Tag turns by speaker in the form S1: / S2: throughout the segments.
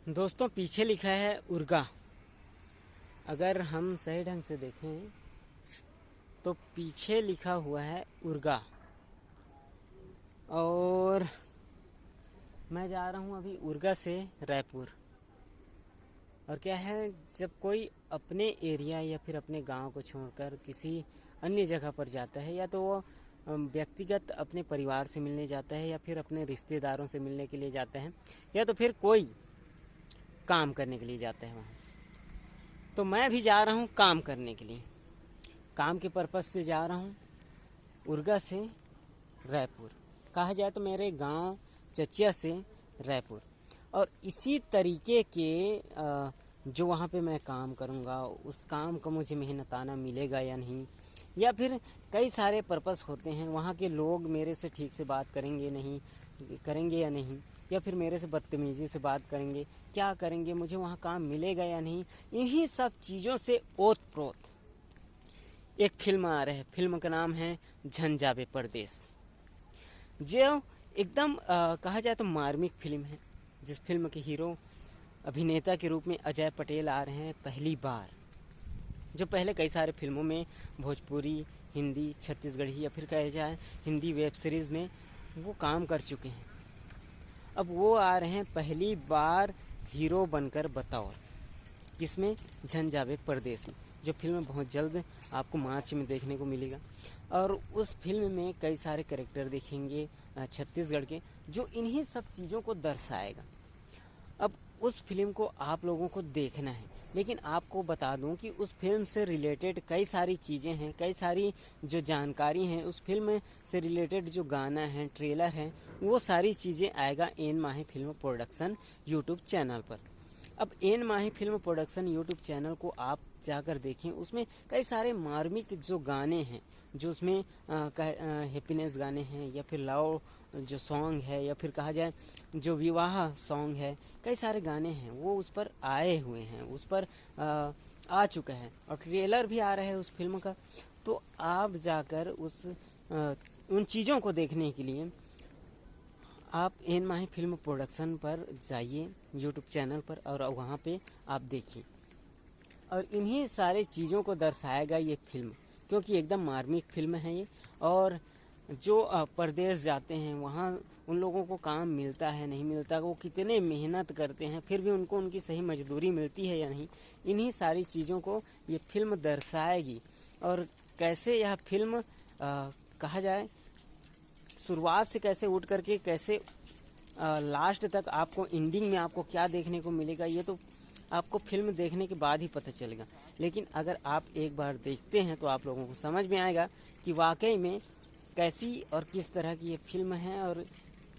S1: दोस्तों पीछे लिखा है उर्गा। अगर हम सही ढंग से देखें तो पीछे लिखा हुआ है उर्गा। और मैं जा रहा हूँ अभी उर्गा से रायपुर। और क्या है, जब कोई अपने एरिया या फिर अपने गांव को छोड़कर किसी अन्य जगह पर जाता है, या तो वो व्यक्तिगत अपने परिवार से मिलने जाता है, या फिर अपने रिश्तेदारों से मिलने के लिए जाता है, या तो फिर कोई काम करने के लिए जाता है वहाँ। तो मैं भी जा रहा हूँ काम करने के लिए, काम के पर्पज़ से जा रहा हूँ उर्गा से रायपुर। कहा जाए तो मेरे गांव चचिया से रायपुर। और इसी तरीके के जो वहाँ पे मैं काम करूँगा, उस काम का मुझे मेहनताना मिलेगा या नहीं, या फिर कई सारे पर्पस होते हैं। वहाँ के लोग मेरे से ठीक से बात करेंगे या नहीं, या फिर मेरे से बदतमीज़ी से बात करेंगे, क्या करेंगे, मुझे वहाँ काम मिलेगा या नहीं। इन्हीं सब चीज़ों से ओत प्रोत एक फिल्म आ रहा है। फिल्म का नाम है झंझावे परदेस, जो एकदम कहा जाए तो मार्मिक फिल्म है। जिस फिल्म के हीरो अभिनेता के रूप में अजय पटेल आ रहे हैं पहली बार, जो पहले कई सारे फिल्मों में भोजपुरी, हिंदी, छत्तीसगढ़ी या फिर कहा जाए हिंदी वेब सीरीज़ में वो काम कर चुके हैं। अब वो आ रहे हैं पहली बार हीरो बनकर बतौर, जिसमें झंझावे परदेस में, जो फिल्म बहुत जल्द आपको मार्च में देखने को मिलेगा। और उस फिल्म में कई सारे कैरेक्टर देखेंगे छत्तीसगढ़ के, जो इन्हीं सब चीज़ों को दर्शाएगा। अब उस फिल्म को आप लोगों को देखना है, लेकिन आपको बता दूं कि उस फिल्म से रिलेटेड कई सारी चीज़ें हैं, कई सारी जो जानकारी हैं उस फिल्म से रिलेटेड, जो गाना है, ट्रेलर है, वो सारी चीज़ें आएगा एन माही फिल्म प्रोडक्शन यूट्यूब चैनल पर। अब एन माही फिल्म प्रोडक्शन यूट्यूब चैनल को आप जाकर देखें। उसमें कई सारे मार्मिक जो गाने हैं, जो उसमें हैप्पीनेस गाने हैं, या फिर लव जो सॉन्ग है, या फिर कहा जाए जो विवाह सॉन्ग है, कई सारे गाने हैं वो उस पर आए हुए हैं, उस पर आ चुका है। और ट्रेलर भी आ रहा है उस फिल्म का। तो आप जाकर उन चीज़ों को देखने के लिए आप एन माही फिल्म प्रोडक्शन पर जाइए यूट्यूब चैनल पर, और वहाँ पे आप देखिए। और इन्हीं सारे चीज़ों को दर्शाएगा ये फिल्म, क्योंकि एकदम मार्मिक फिल्म है ये। और जो परदेश जाते हैं वहाँ उन लोगों को काम मिलता है नहीं मिलता, वो कितने मेहनत करते हैं, फिर भी उनको उनकी सही मजदूरी मिलती है या नहीं, इन्हीं सारी चीज़ों को ये फिल्म दर्शाएगी। और कैसे यह फिल्म कहा जाए शुरुआत से कैसे उठ करके कैसे लास्ट तक आपको एंडिंग में आपको क्या देखने को मिलेगा, ये तो आपको फिल्म देखने के बाद ही पता चलेगा। लेकिन अगर आप एक बार देखते हैं तो आप लोगों को समझ में आएगा कि वाकई में कैसी और किस तरह की ये फिल्म है और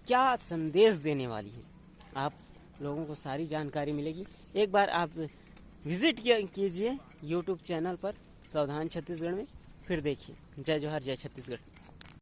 S1: क्या संदेश देने वाली है। आप लोगों को सारी जानकारी मिलेगी। एक बार आप विज़िट कीजिए यूट्यूब चैनल पर सावधान छत्तीसगढ़ में, फिर देखिए। जय जोहार, जय छत्तीसगढ़।